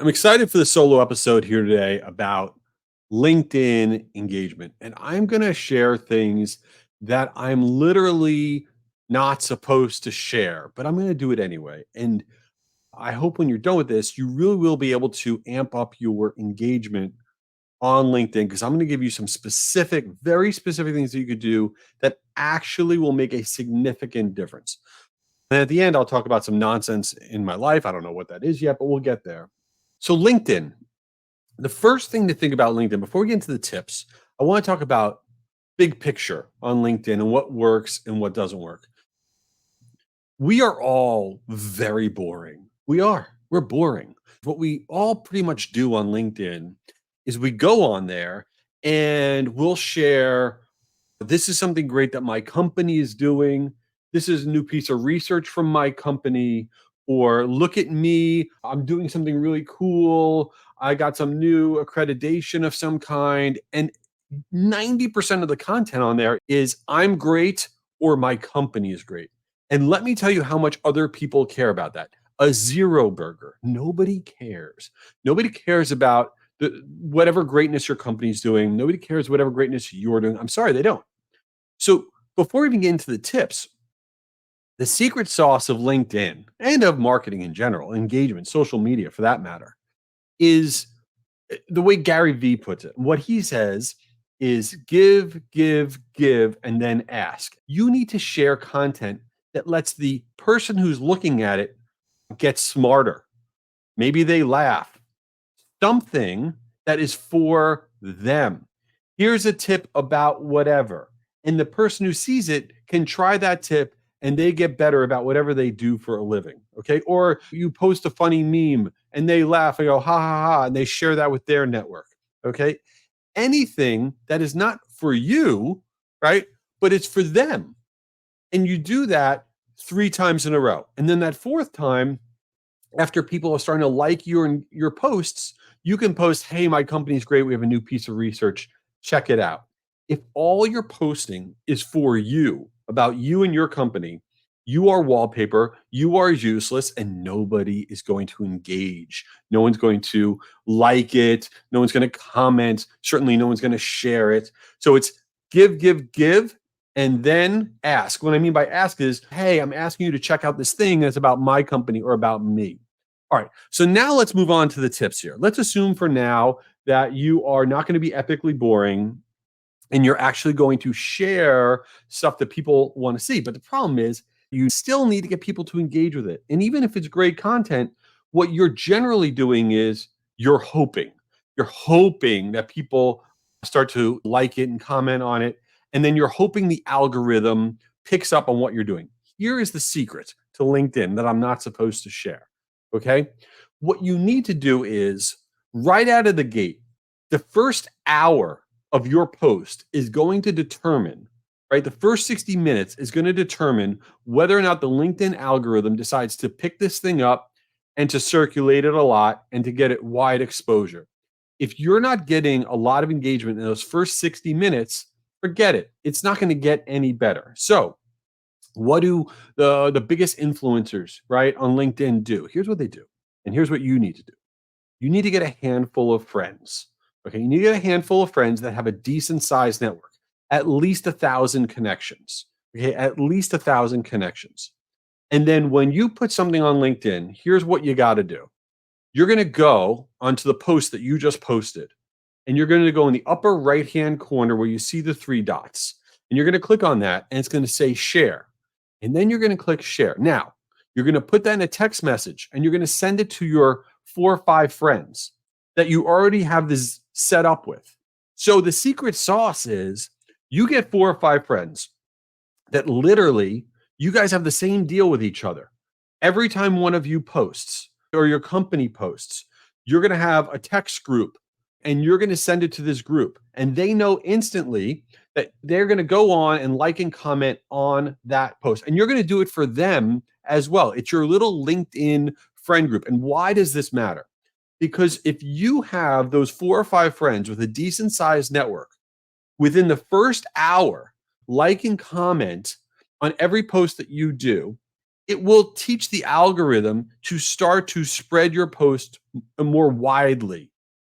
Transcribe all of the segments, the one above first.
I'm excited for the solo episode here today about LinkedIn engagement. And I'm going to share things that I'm literally not supposed to share, but I'm going to do it anyway. And I hope when you're done with this, you really will be able to amp up your engagement on LinkedIn because I'm going to give you some specific, very specific things that you could do that actually will make a significant difference. And at the end, I'll talk about some nonsense in my life. I don't know what that is yet, but we'll get there. So, LinkedIn, the first thing to think about LinkedIn before we get into the tips, I want to talk about big picture on LinkedIn and what works and what doesn't work. We are all very boring. We are. We're boring. What we all pretty much do on LinkedIn is we go on there and we'll share this is something great that my company is doing. This is a new piece of research from my company. Or look at me, I'm doing something really cool. I got some new accreditation of some kind. And 90% of the content on there is I'm great or my company is great. And let me tell you how much other people care about that. A zero burger. Nobody cares. Nobody cares about whatever greatness your company's doing. Nobody cares whatever greatness you're doing. I'm sorry, they don't. So before we even get into the tips, the secret sauce of LinkedIn and of marketing in general, engagement, social media for that matter, is the way Gary Vee puts it. What he says is give, give, give, and then ask. You need to share content that lets the person who's looking at it get smarter. Maybe they laugh. Something that is for them. Here's a tip about whatever. And the person who sees it can try that tip and they get better about whatever they do for a living. Okay. Or you post a funny meme and they laugh and go, ha ha ha, and they share that with their network. Okay. Anything that is not for you, right? But it's for them. And you do that 3 times in a row. And then that fourth time, after people are starting to like your posts, you can post, "Hey, my company's great. We have a new piece of research. Check it out." If all you're posting is for you, about you and your company, you are wallpaper, you are useless, and nobody is going to engage. No one's going to like it. No one's going to comment. Certainly, no one's going to share it. So it's give, give, give, and then ask. What I mean by ask is, hey, I'm asking you to check out this thing that's about my company or about me. All right. So now let's move on to the tips here. Let's assume for now that you are not going to be epically boring and you're actually going to share stuff that people want to see. But the problem is you still need to get people to engage with it. And even if it's great content, what you're generally doing is you're hoping. You're hoping that people start to like it and comment on it. And then you're hoping the algorithm picks up on what you're doing. Here is the secret to LinkedIn that I'm not supposed to share. Okay. What you need to do is right out of the gate, the first hour of your post is going to determine, right? The first 60 minutes is going to determine whether or not the LinkedIn algorithm decides to pick this thing up and to circulate it a lot and to get it wide exposure. If you're not getting a lot of engagement in those first 60 minutes, forget it. It's not going to get any better. So, what do the biggest influencers, right, on LinkedIn do? Here's what they do. And here's what you need to do. You need to get a handful of friends. Okay. You need to get a handful of friends that have a decent sized network, at least 1,000 connections. Okay. At least 1,000 connections. And then when you put something on LinkedIn, here's what you got to do. You're going to go onto the post that you just posted, and you're going to go in the upper right hand corner where you see the 3 dots. And you're going to click on that, and it's going to say share. And then you're going to click share. Now, you're going to put that in a text message and you're going to send it to your 4 or 5 friends that you already have this set up with. So the secret sauce is you get 4 or 5 friends that literally you guys have the same deal with each other. Every time one of you posts or your company posts, you're going to have a text group and you're going to send it to this group. And they know instantly that they're going to go on and like and comment on that post. And you're going to do it for them as well. It's your little LinkedIn friend group. And why does this matter? Because if you have those 4 or 5 friends with a decent sized network within the first hour, like and comment on every post that you do, it will teach the algorithm to start to spread your post more widely.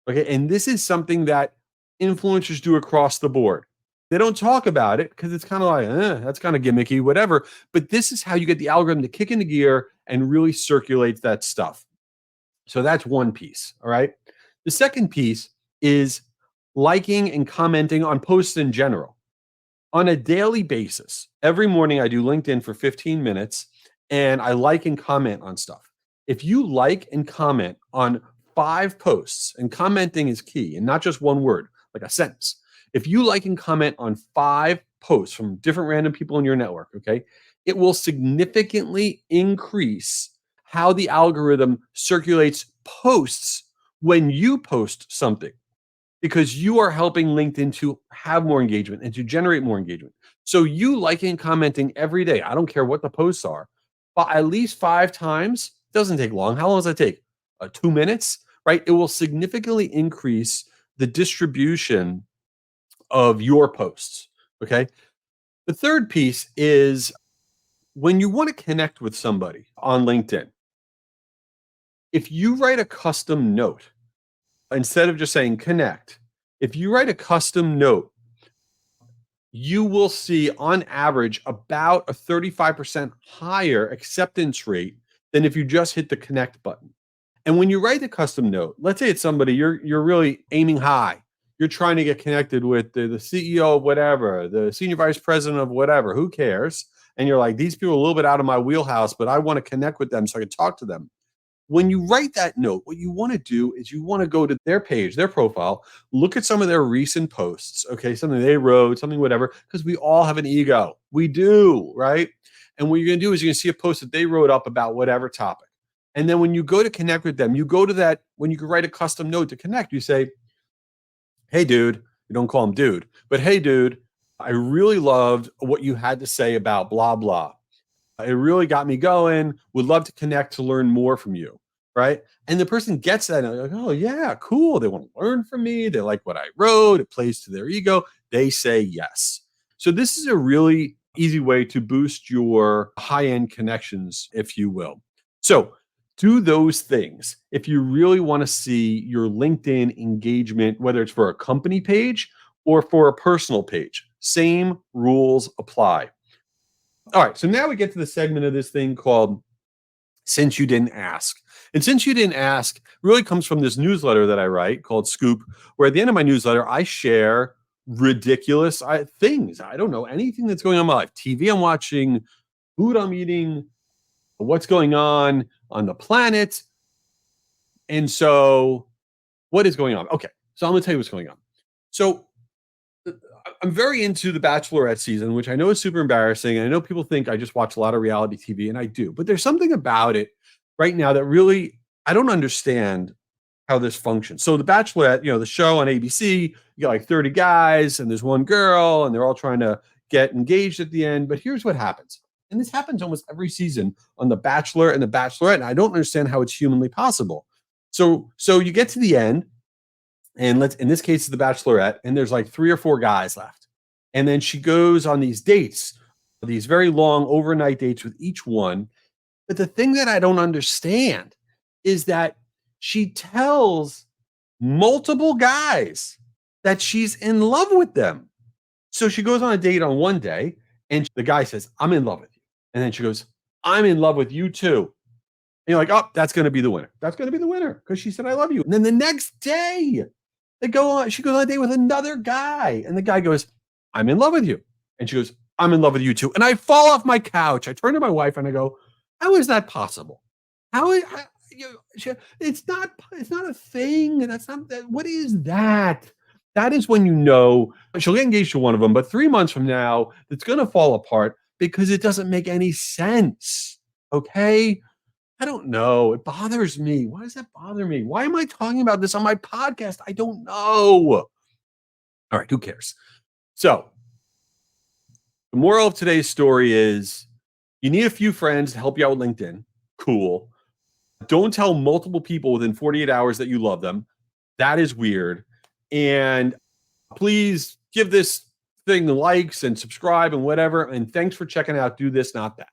Okay. And this is something that influencers do across the board. They don't talk about it because it's kind of like, that's kind of gimmicky, whatever. But this is how you get the algorithm to kick into gear and really circulate that stuff. So that's one piece. All right. The second piece is liking and commenting on posts in general on a daily basis. Every morning I do LinkedIn for 15 minutes and I like and comment on stuff. If you like and comment on 5 posts, and commenting is key and not just one word, like a sentence. If you like and comment on 5 posts from different random people in your network, okay, it will significantly increase how the algorithm circulates posts when you post something because you are helping LinkedIn to have more engagement and to generate more engagement. So you liking and commenting every day, I don't care what the posts are, but at least 5 times, doesn't take long. How long does that take? 2 minutes, right? It will significantly increase the distribution of your posts. Okay. The third piece is when you want to connect with somebody on LinkedIn, if you write a custom note, instead of just saying connect, if you write a custom note, you will see on average about a 35% higher acceptance rate than if you just hit the connect button. And when you write the custom note, let's say it's somebody you're really aiming high. You're trying to get connected with the CEO of whatever, the senior vice president of whatever, who cares? And you're like, these people are a little bit out of my wheelhouse, but I want to connect with them so I can talk to them. When you write that note, what you want to do is you want to go to their page, their profile, look at some of their recent posts, okay, something they wrote, something whatever, because we all have an ego. We do, right? And what you're going to do is you're going to see a post that they wrote up about whatever topic. And then when you go to connect with them, you go to that, when you can write a custom note to connect, you say, hey, dude, you don't call him dude, but hey, dude, I really loved what you had to say about blah, blah. It really got me going. Would love to connect to learn more from you. Right. And the person gets that. And they're like, oh, yeah, cool. They want to learn from me. They like what I wrote. It plays to their ego. They say yes. So, this is a really easy way to boost your high end connections, if you will. So, do those things if you really want to see your LinkedIn engagement, whether it's for a company page or for a personal page. Same rules apply. All right, so now we get to the segment of this thing called Since You Didn't Ask. And Since You Didn't Ask really comes from this newsletter that I write called Scoop, where at the end of my newsletter, I share ridiculous things. I don't know anything that's going on in my life. TV I'm watching, food I'm eating, what's going on the planet. And so, what is going on? Okay, so I'm going to tell you what's going on. So, I'm very into the Bachelorette season, which I know is super embarrassing. And I know people think I just watch a lot of reality TV, and I do. But there's something about it right now that really I don't understand how this functions. So the Bachelorette, the show on ABC, you got like 30 guys and there's one girl, and they're all trying to get engaged at the end. But here's what happens. And this happens almost every season on The Bachelor and The Bachelorette. And I don't understand how it's humanly possible. So you get to the end, and let's in this case it's the Bachelorette, and there's like 3 or 4 guys left, and then she goes on these dates, these very long overnight dates with each one. But the thing that I don't understand is that she tells multiple guys that she's in love with them. So she goes on a date on one day, and the guy says, I'm in love with you, and then she goes, I'm in love with you too. And you're like, oh, that's going to be the winner. That's going to be the winner because she said, I love you. And then the next day, she goes on a date with another guy. And the guy goes, I'm in love with you. And she goes, I'm in love with you too. And I fall off my couch. I turn to my wife and I go, how is that possible? It's not a thing. That's not that. What is that? That is when you know she'll get engaged to one of them, but 3 months from now, it's going to fall apart because it doesn't make any sense. Okay. I don't know. It bothers me. Why does that bother me? Why am I talking about this on my podcast? I don't know. All right, who cares? So, the moral of today's story is you need a few friends to help you out with LinkedIn. Cool. Don't tell multiple people within 48 hours that you love them. That is weird. And please give this thing the likes and subscribe and whatever. And thanks for checking out Do This, Not That.